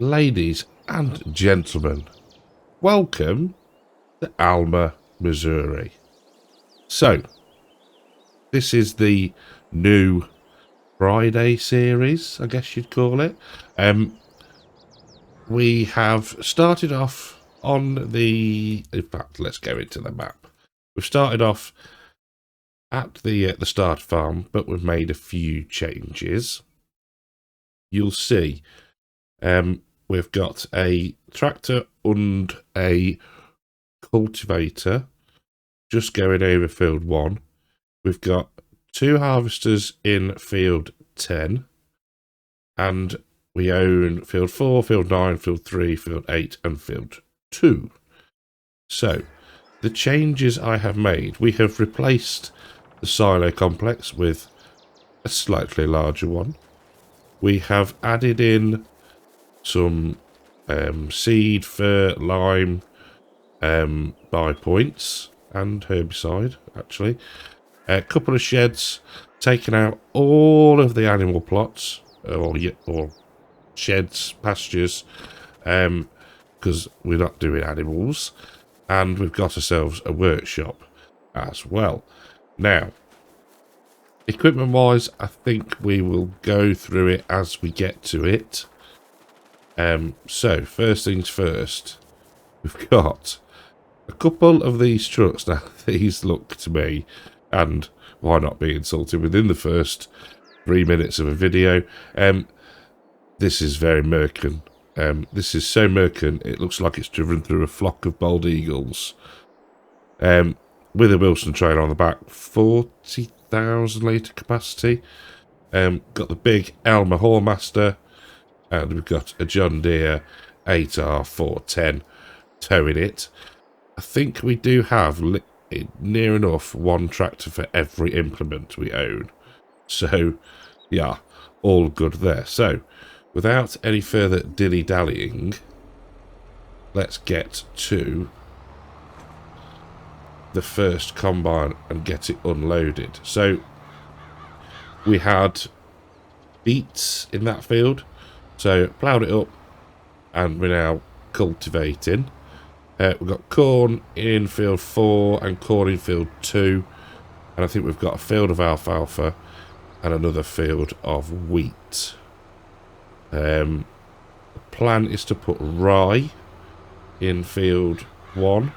Ladies and gentlemen, welcome to Alma, Missouri. So, this is the new Friday series, I guess you'd call it. We have started off on the... In fact, let's go into the map. We've started off at the start farm, but we've made a few changes. You'll see we've got a tractor and a cultivator just going over field 1. We've got 2 harvesters in field 10, and we own field 4, field 9, field 3, field 8 and field 2. So the changes I have made, we have replaced the silo complex with a slightly larger one. We have added in some seed, fert, lime, buy points and herbicide, actually. A couple of sheds, taken out all of the animal plots, or sheds, pastures, because we're not doing animals. And we've got ourselves a workshop as well. Now, equipment-wise, I think we will go through it as we get to it. So, first things first, we've got a couple of these trucks. Now, these look to me, and why not be insulted within the first 3 minutes of a video, this is very Merkin. This is so Merkin, it looks like it's driven through a flock of bald eagles. With a Wilson trailer on the back, 40,000 litre capacity. Got the big Alma Hallmaster, and we've got a John Deere 8R410 towing it. I think we do have near enough one tractor for every implement we own. So, yeah, all good there. So, without any further dilly-dallying, let's get to the first combine and get it unloaded. So, we had beets in that field, so ploughed it up, and we're now cultivating. We've got corn in field 4 and corn in field 2, and I think we've got a field of alfalfa and another field of wheat. The plan is to put rye in field 1.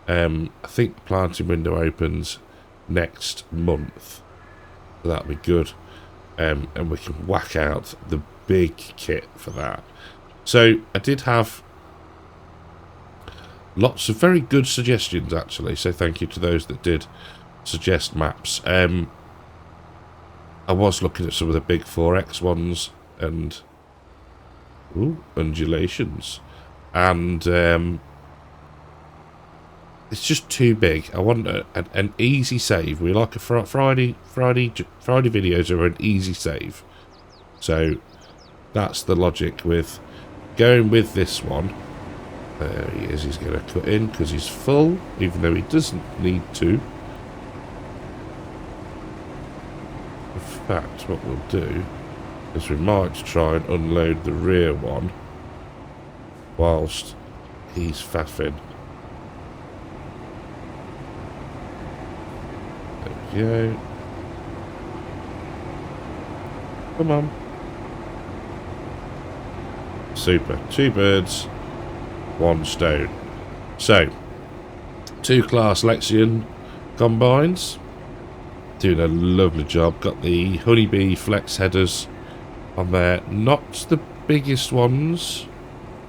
I think the planting window opens next month, so that'll be good, and we can whack out the big kit for that. So I did have lots of very good suggestions, actually, so thank you to those that did suggest maps. I was looking at some of the big 4X ones, and undulations, and it's just too big. I want an easy save. We like a Friday videos are an easy save, so that's the logic with going with this one. There he is. He's going to cut in because he's full, even though he doesn't need to. In fact, what we'll do is we might try and unload the rear one whilst he's faffing. There we go. Come on. Super. 2 birds, 1 stone. So, 2 class Lexion combines. Doing a lovely job. Got the Honeybee flex headers on there. Not the biggest ones.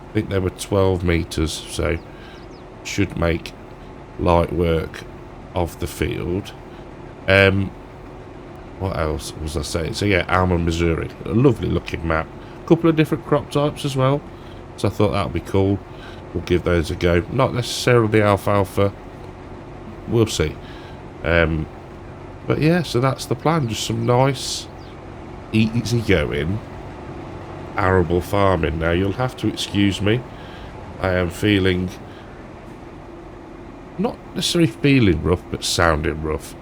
I think they were 12 metres, so should make light work of the field. What else was I saying? So yeah, Alma, Missouri. A lovely looking map. A couple of different crop types as well. So I thought that would be cool. We'll give those a go. Not necessarily the alfalfa. We'll see. But yeah, so that's the plan. Just some nice, easy going arable farming. Now you'll have to excuse me. I am feeling, not necessarily feeling rough, but sounding rough.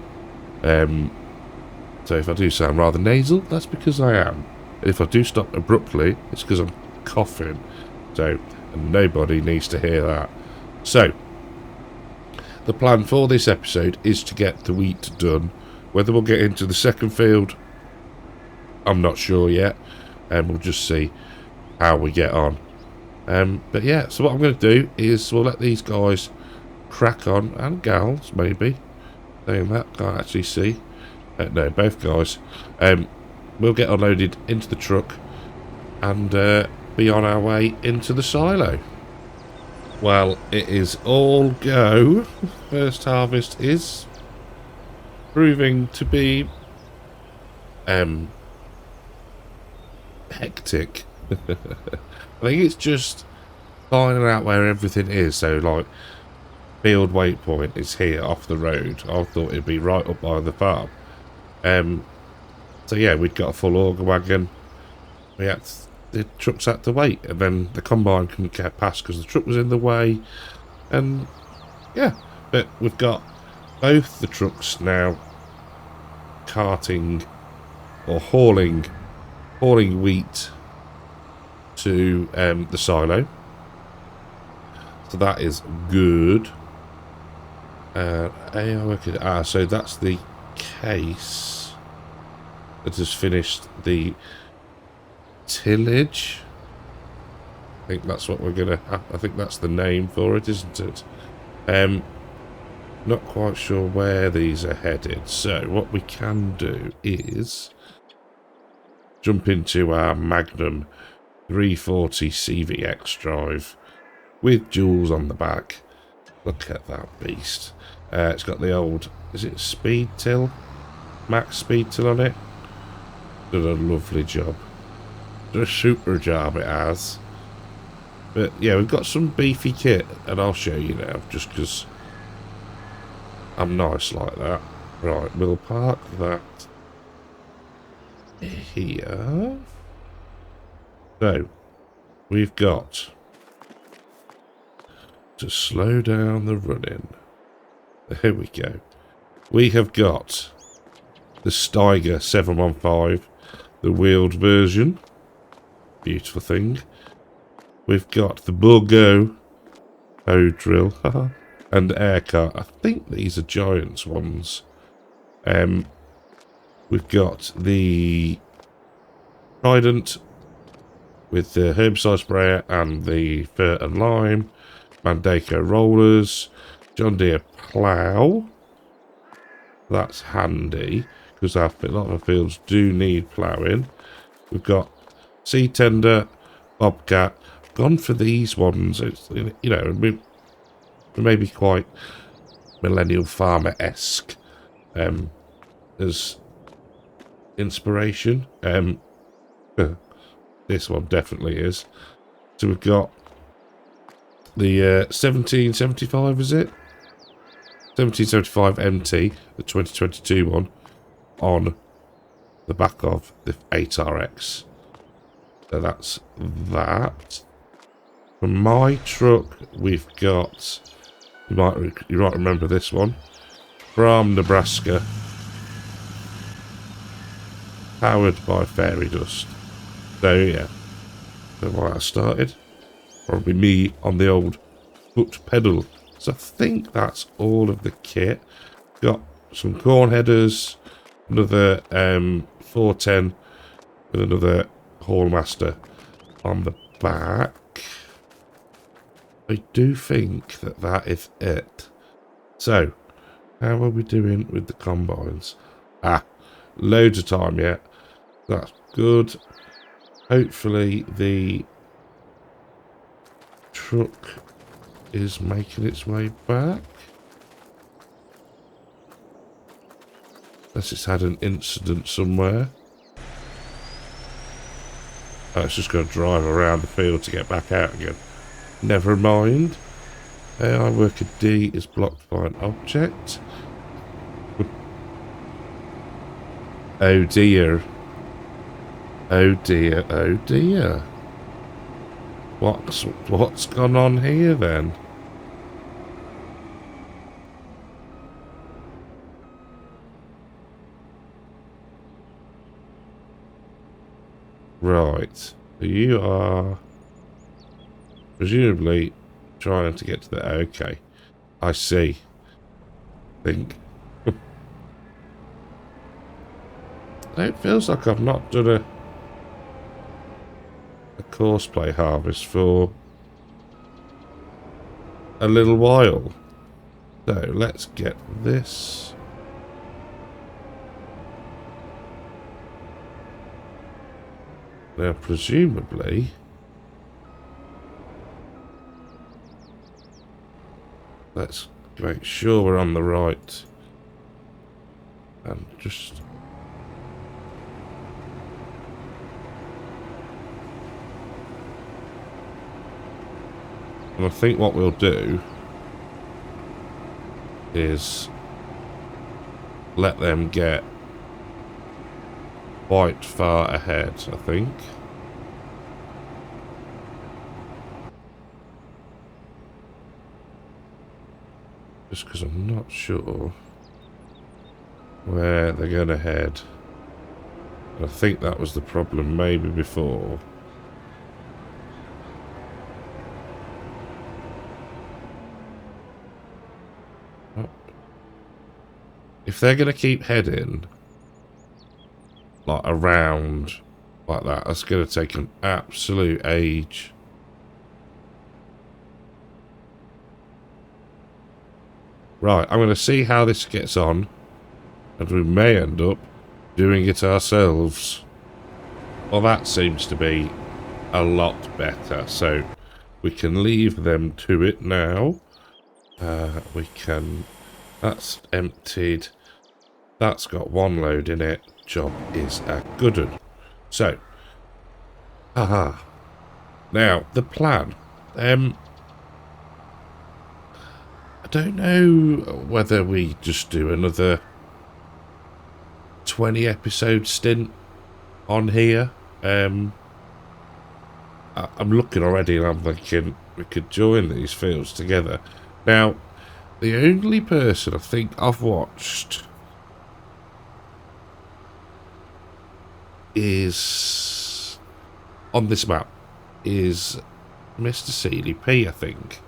So if I do sound rather nasal, that's because I am. And if I do stop abruptly, it's because I'm coughing. So, and nobody needs to hear that. So, the plan for this episode is to get the wheat done. Whether we'll get into the second field, I'm not sure yet. And we'll just see how we get on. But yeah, so what I'm going to do is we'll let these guys crack on, and gals maybe. Saying that, can't actually see. No, both guys. We'll get unloaded into the truck and be on our way into the silo. Well, it is all go. First harvest is proving to be hectic. I think it's just finding out where everything is. So, like, field waypoint is here off the road. I thought it'd be right up by the farm. So yeah, we'd got a full auger wagon. The trucks had to wait, and then the combine couldn't get past because the truck was in the way. And yeah, but we've got both the trucks now carting or hauling wheat to the silo. So that is good. So that's the case that has finished the tillage. I think that's what we're gonna have. I think that's the name for it, isn't it? Not quite sure where these are headed. So what we can do is jump into our Magnum 340 CVX drive with jewels on the back. Look at that beast. It's got the old, is it speed till? Max speed till on it. Did a lovely job. Did a super job it has. But yeah, we've got some beefy kit, and I'll show you now, just because I'm nice like that. Right, we'll park that here. So, we've got to slow down the running. Here we go. We have got the Steiger 715, the wheeled version. Beautiful thing. We've got the Burgo hoe drill and aircar. I think these are Giants ones. We've got the Trident with the herbicide sprayer and the fir and lime. Mandeco rollers. John Deere plough. That's handy because a lot of our fields do need ploughing. We've got seed tender, Bobcat. Gone for these ones. It's, you know, we may be quite millennial farmer-esque as inspiration. This one definitely is. So we've got the 1775, is it? 1775 MT, the 2022 one, on the back of the 8RX. So that's that. For my truck, we've got, you might remember this one, from Nebraska, powered by fairy dust. So yeah, that's why I started. Probably me on the old foot pedal. So I think that's all of the kit. Got some corn headers, another 410 with another Hallmaster on the back. I do think that is it. So, how are we doing with the combines? Loads of time yet. That's good. Hopefully the truck is making its way back. Unless it's had an incident somewhere. It's just going to drive around the field to get back out again. Never mind. AI worker D is blocked by an object. Oh dear. Oh dear, oh dear. What's gone on here then? Right. You are Presumably trying to get to the... Okay. I see. Think. It feels like I've not done a course play harvest for a little while. So let's get this. Now presumably let's make sure we're on the right and just and I think what we'll do is let them get quite far ahead, I think. Just because I'm not sure where they're going to head. And I think that was the problem maybe before. If they're going to keep heading like around like that, that's going to take an absolute age. Right, I'm going to see how this gets on, and we may end up doing it ourselves. Well, that seems to be a lot better, so we can leave them to it now. We can... That's emptied. That's got one load in it. Job is a good one. So, aha. Now, the plan. I don't know whether we just do another 20 episode stint on here. I'm looking already and I'm thinking we could join these fields together. Now, the only person I think I've watched is on this map is Mr. CDP, I think.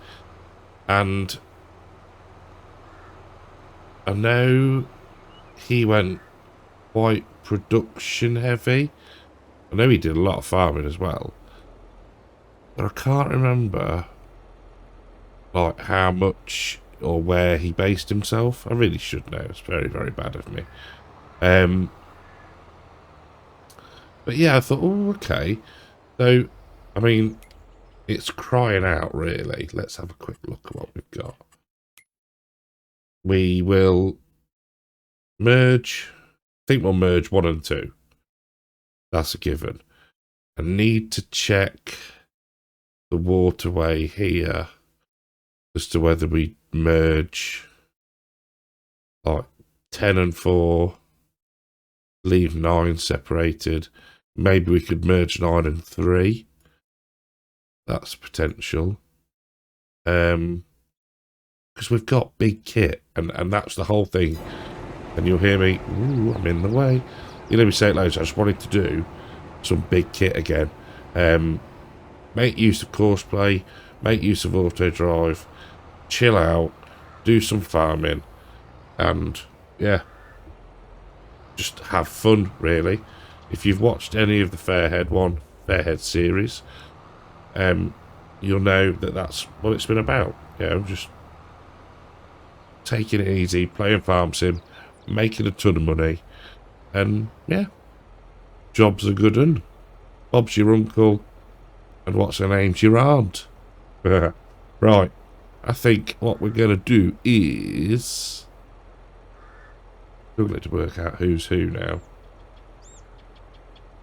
And I know he went quite production heavy. I know he did a lot of farming as well. But I can't remember like how much or where he based himself. I really should know. It's very, very bad of me. But yeah, I thought, oh, okay. So, I mean, it's crying out, really. Let's have a quick look at what we've got. We will merge. I think we'll merge 1 and 2. That's a given. I need to check the waterway here as to whether we merge like 10 and 4, leave 9 separated. Maybe we could merge 9 and 3. That's potential. Because we've got big kit, and that's the whole thing. And you'll hear me, ooh, I'm in the way. You know me say it loads, I just wanted to do some big kit again. Make use of course play, make use of auto drive, chill out, do some farming, and yeah, just have fun, really. If you've watched any of the Fairhead series, you'll know that that's what it's been about. You know, just taking it easy, playing farm sim, making a ton of money, and yeah, job's a good one. Bob's your uncle, and what's her name's your aunt. Right, I think what we're going to do is... struggling to work out who's who now.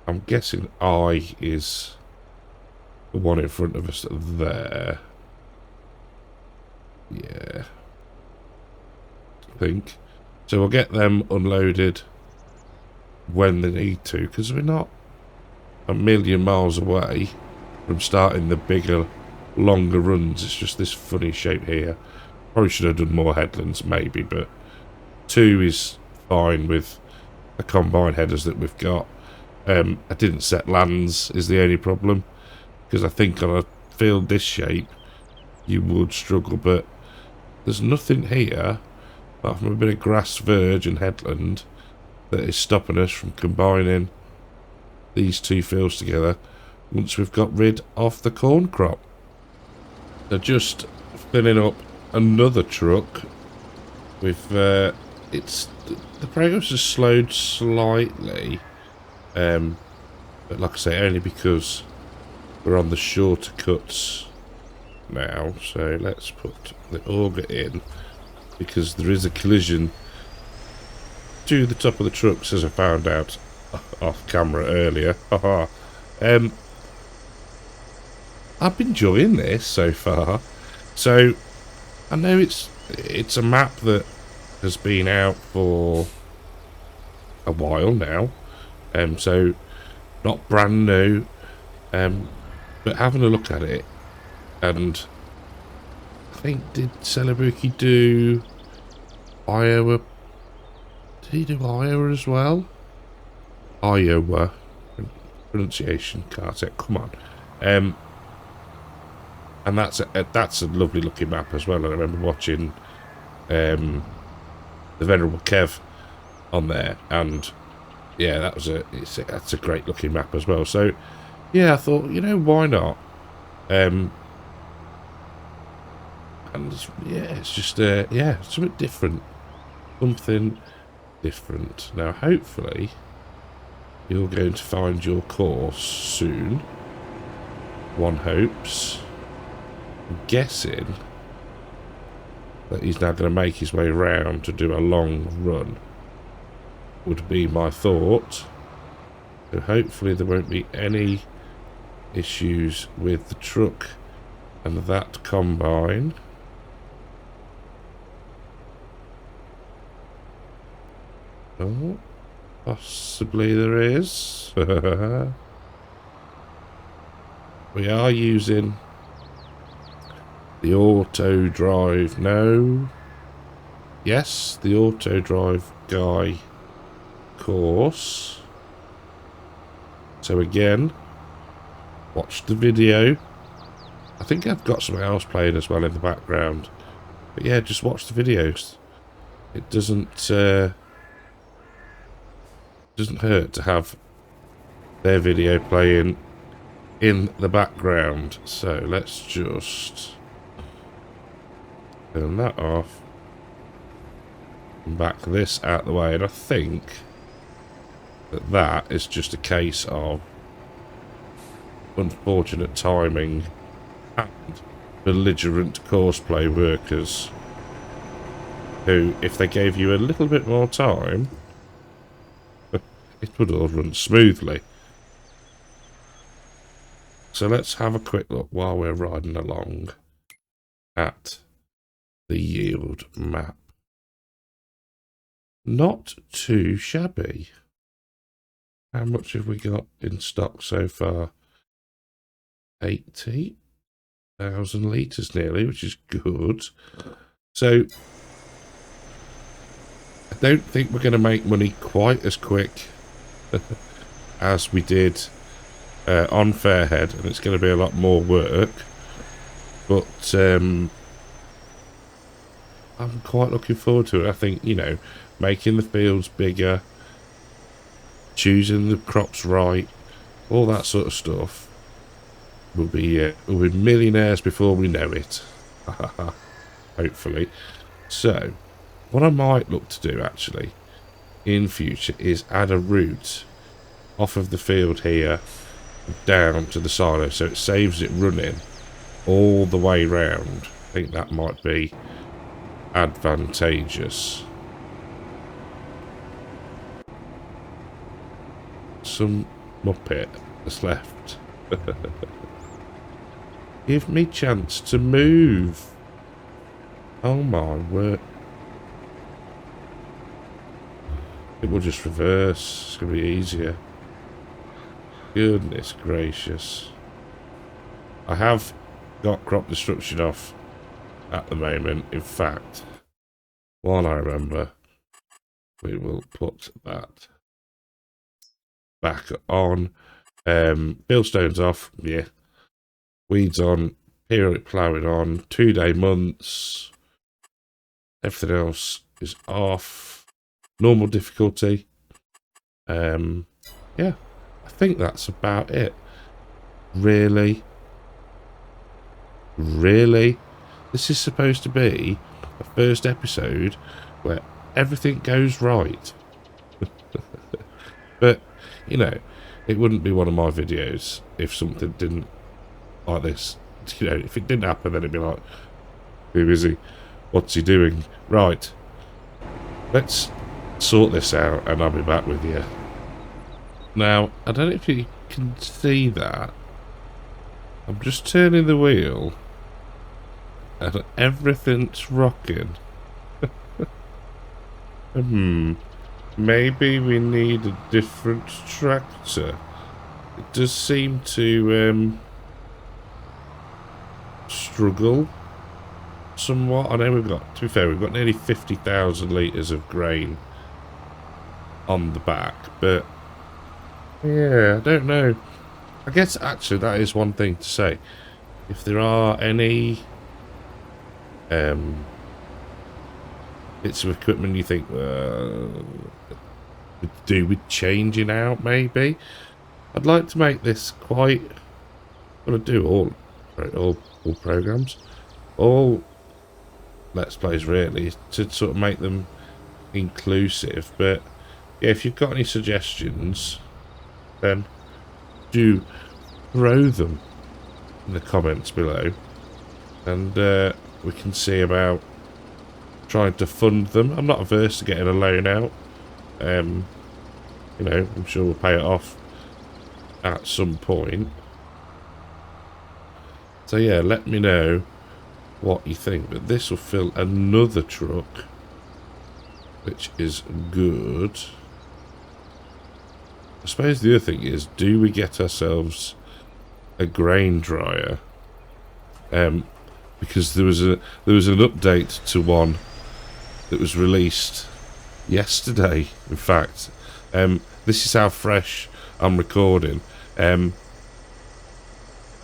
I'm guessing I is the one in front of us there. Yeah. I think. So we'll get them unloaded when they need to, because we're not a million miles away from starting the bigger, longer runs. It's just this funny shape here. Probably should have done more headlands, maybe, but 2 is fine with the combine headers that we've got. I didn't set lands is the only problem, because I think on a field this shape, you would struggle, but there's nothing here, apart from a bit of grass verge and headland, that is stopping us from combining these two fields together once we've got rid of the corn crop. So just filling up another truck with the progress has slowed slightly, but like I say, only because we're on the shorter cuts now. So let's put the auger in, because there is a collision to the top of the trucks, as I found out off camera earlier. I've been enjoying this so far. So I know it's a map that has been out for a while now, so not brand new, but having a look at it, and I think, did Celebuki do Iowa? Did he do Iowa as well? Iowa pronunciation, Cartech. Come on. And that's a lovely looking map as well. And I remember watching the Venerable Kev on there, and yeah, that's a great looking map as well. So yeah, I thought, you know, why not? And yeah, it's just yeah, something different. Now hopefully you're going to find your course soon, one hopes. I'm guessing that he's now going to make his way around to do a long run, would be my thought. So hopefully there won't be any issues with the truck and that combine. Oh, possibly there is. We are using the auto drive. No. Yes, the auto drive guy course. So again, watch the video. I think I've got something else playing as well in the background. But yeah, just watch the videos. It doesn't hurt to have their video playing in the background. So let's just turn that off and back this out the way. And I think that is just a case of unfortunate timing and belligerent courseplay workers who, if they gave you a little bit more time, it would all run smoothly. So let's have a quick look while we're riding along at the yield map. Not too shabby. How much have we got in stock so far? 80,000 litres nearly, which is good. So I don't think we're going to make money quite as quick as we did on Fairhead, and it's going to be a lot more work, but I'm quite looking forward to it. I think, you know, making the fields bigger, choosing the crops right, all that sort of stuff, we'll be millionaires before we know it. Hopefully. So what I might look to do actually in future is add a route off of the field here down to the silo, so it saves it running all the way round. I think that might be advantageous. Some muppet has left. Give me chance to move. Oh my word. It will just reverse. It's going to be easier. Goodness gracious. I have got crop destruction off at the moment. In fact, while I remember, we will put that back on. Billstone's off. Yeah. weeds on, periodic ploughing on, 2-day months, everything else is off, normal difficulty. Yeah, I think that's about it. Really? This is supposed to be the first episode where everything goes right. But, you know, it wouldn't be one of my videos if something didn't like this. You know, if it didn't happen, then it'd be like, too busy. What's he doing? Right. Let's sort this out and I'll be back with you. Now, I don't know if you can see that. I'm just turning the wheel and everything's rocking. Maybe we need a different tractor. It does seem to struggle somewhat. I know we've got, to be fair, we've got nearly 50,000 litres of grain on the back, but yeah, I don't know. I guess actually that is one thing to say. If there are any bits of equipment you think could do with changing out, maybe I'd like to make this quite, I'm going to do all programs, all Let's Plays really, to sort of make them inclusive. But yeah, if you've got any suggestions, then do throw them in the comments below, and we can see about trying to fund them. I'm not averse to getting a loan out. You know, I'm sure we'll pay it off at some point. So yeah, let me know what you think. But this will fill another truck, which is good. I suppose the other thing is, do we get ourselves a grain dryer? Because there was an update to one that was released yesterday. In fact, this is how fresh I'm recording.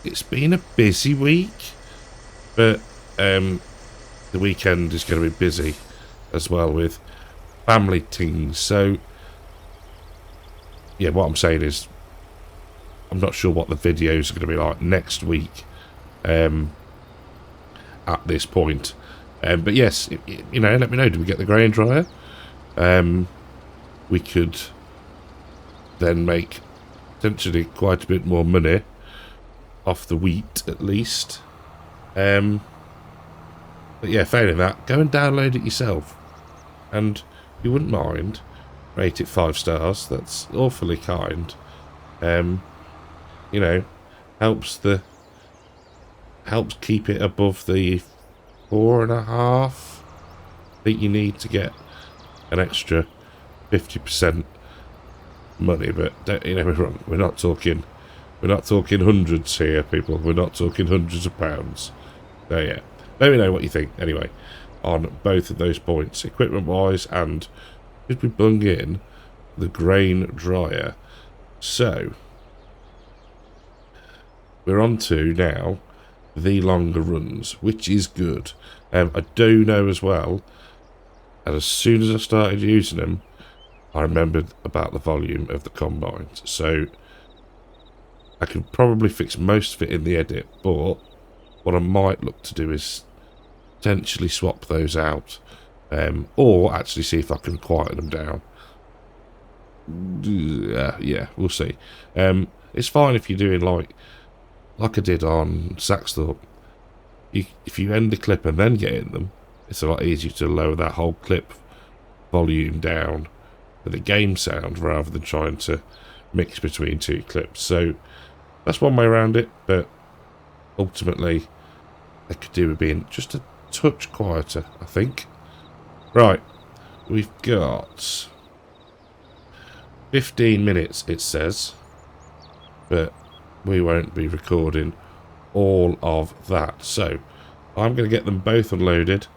It's been a busy week, but the weekend is going to be busy as well with family things. So yeah, what I'm saying is, I'm not sure what the videos are going to be like next week at this point. But yes, you know, let me know, do we get the grain dryer? We could then make potentially quite a bit more money off the wheat, at least. But yeah, failing that, go and download it yourself. And if you wouldn't mind, rate it 5 stars. That's awfully kind. You know, helps keep it above the 4.5 that you need to get an extra 50% money. But don't, you know, we're not talking hundreds here, people. We're not talking hundreds of pounds. So yeah, let me know what you think anyway on both of those points, equipment wise, and should we bung in the grain dryer. So we're on to now the longer runs, which is good. I do know as well, and as soon as I started using them, I remembered about the volume of the combines. So I can probably fix most of it in the edit, but what I might look to do is potentially swap those out, or actually see if I can quieten them down. Yeah, we'll see. It's fine if you're doing like I did on Saxthorpe. If you end the clip and then get in them, it's a lot easier to lower that whole clip volume down for the game sound rather than trying to mix between 2 clips. So that's one way around it, but ultimately I could do with being just a touch quieter, I think. Right, we've got 15 minutes, it says, but we won't be recording all of that. So I'm going to get them both unloaded,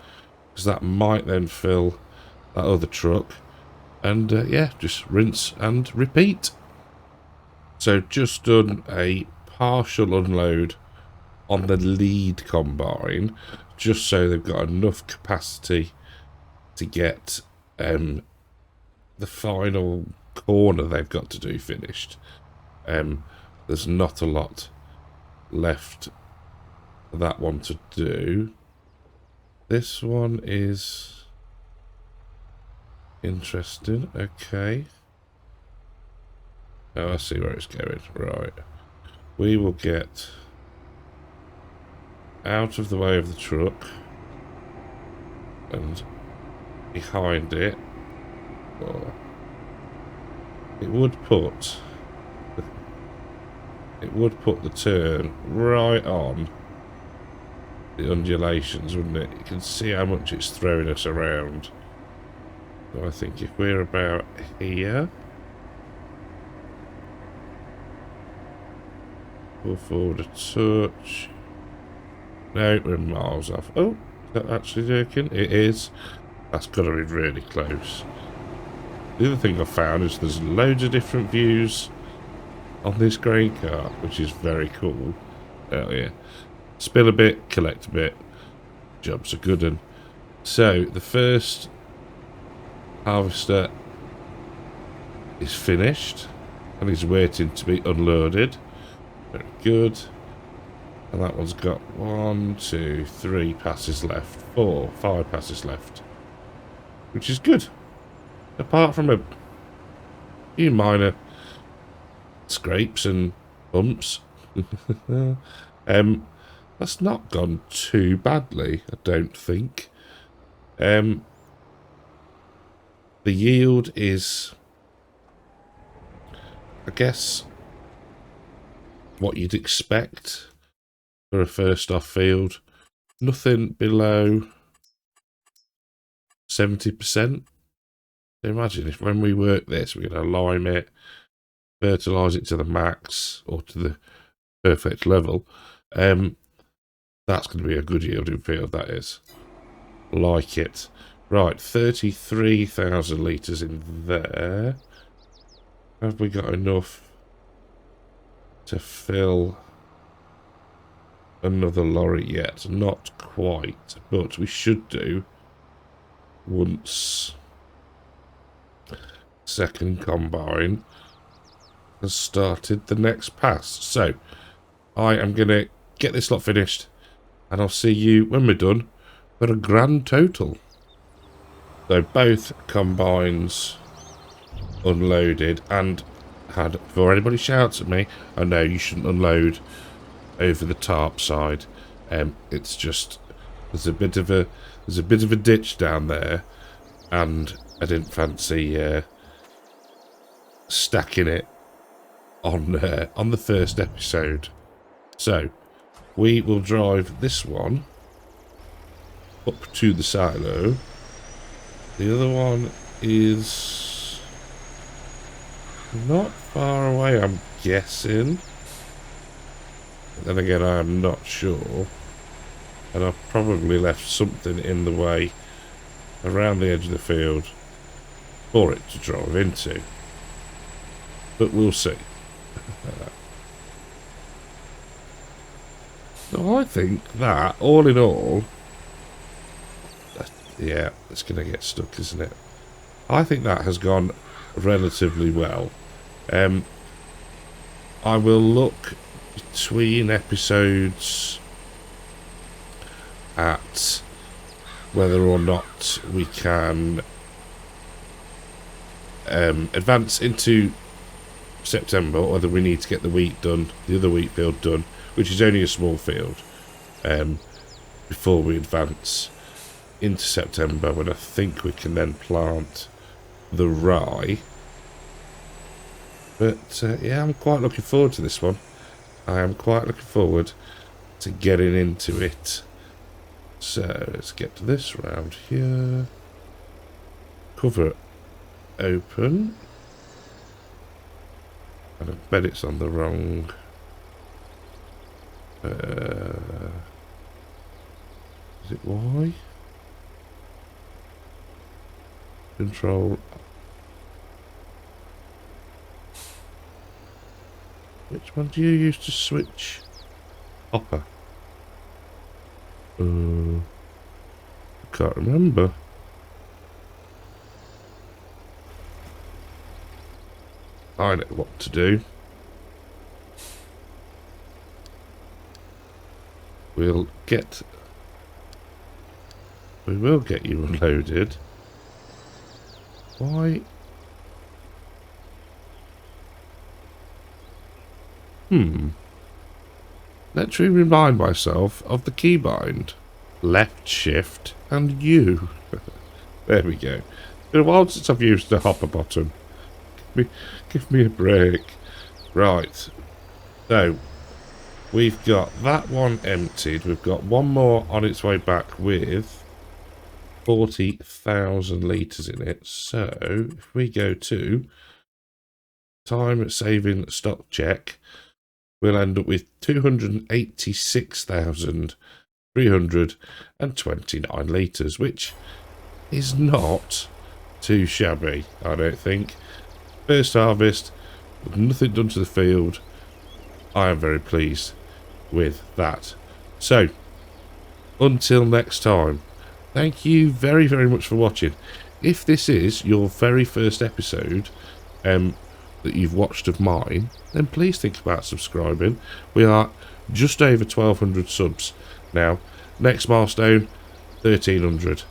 because that might then fill that other truck, and yeah, just rinse and repeat. So just done a partial unload on the lead combine, just so they've got enough capacity to get the final corner they've got to do finished. There's not a lot left for that one to do. This one is interesting. Okay. Oh, I see where it's going. Right. We will get out of the way of the truck and behind it. Oh, it would put the turn right on the undulations, wouldn't it? You can see how much it's throwing us around. So I think if we're about here, pull forward a touch. No, we're miles off. Oh, is that actually working? It is. That's got to be really close. The other thing I found is there's loads of different views on this grain cart, which is very cool. Oh yeah. Spill a bit, collect a bit. Jobs are good. And so the first harvester is finished and is waiting to be unloaded. Very good. And that one's got 1, 2, 3 passes left. 4, 5 passes left. Which is good. Apart from a few minor scrapes and bumps. That's not gone too badly, I don't think. The yield is, I guess, what you'd expect for a first off field. Nothing below 70%. So imagine if when we work this, we're going to lime it, fertilise it to the max or to the perfect level. That's going to be a good yielding field, that is. Like it. Right, 33,000 litres in there. Have we got enough to fill another lorry yet? Not quite, but we should do once second combine has started the next pass. So I am going to get this lot finished and I'll see you when we're done for a grand total. So both combines unloaded, and had, before anybody shouts at me, I know you shouldn't unload over the tarp side. It's just there's a bit of a ditch down there, and I didn't fancy stacking it on the first episode. So we will drive this one up to the silo. The other one is not far away, I'm guessing. But then again, I am not sure. And I've probably left something in the way around the edge of the field for it to drive into. But we'll see. So I think that, all in all, yeah, it's going to get stuck, isn't it? I think that has gone relatively well. I will look between episodes at whether or not we can advance into September, or whether we need to get the wheat done, the other wheat field done, which is only a small field, before we advance into September, when I think we can then plant the rye. But yeah, I'm quite looking forward to this one. I am quite looking forward to getting into it. So let's get to this round here. Cover open. And I bet it's on the wrong. Is it Y? Control. Which one do you use to switch? Hopper. I can't remember. I know what to do. We will get you unloaded. Why? Let me remind myself of the keybind. Left shift and U. There we go. It's been a while since I've used the hopper button. Give me a break. Right. So, we've got that one emptied. We've got one more on its way back with 40,000 litres in it. So, if we go to time saving stock check, we'll end up with 286,329 litres, which is not too shabby, I don't think. First harvest, with nothing done to the field. I am very pleased with that. So, until next time, thank you very, very much for watching. If this is your very first episode that you've watched of mine, then please think about subscribing. We are just over 1,200 subs now. Next milestone, 1,300.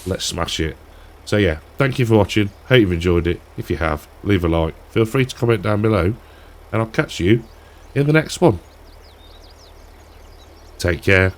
Let's smash it. So yeah, thank you for watching. Hope you've enjoyed it. If you have, leave a like. Feel free to comment down below, and I'll catch you in the next one. Take care.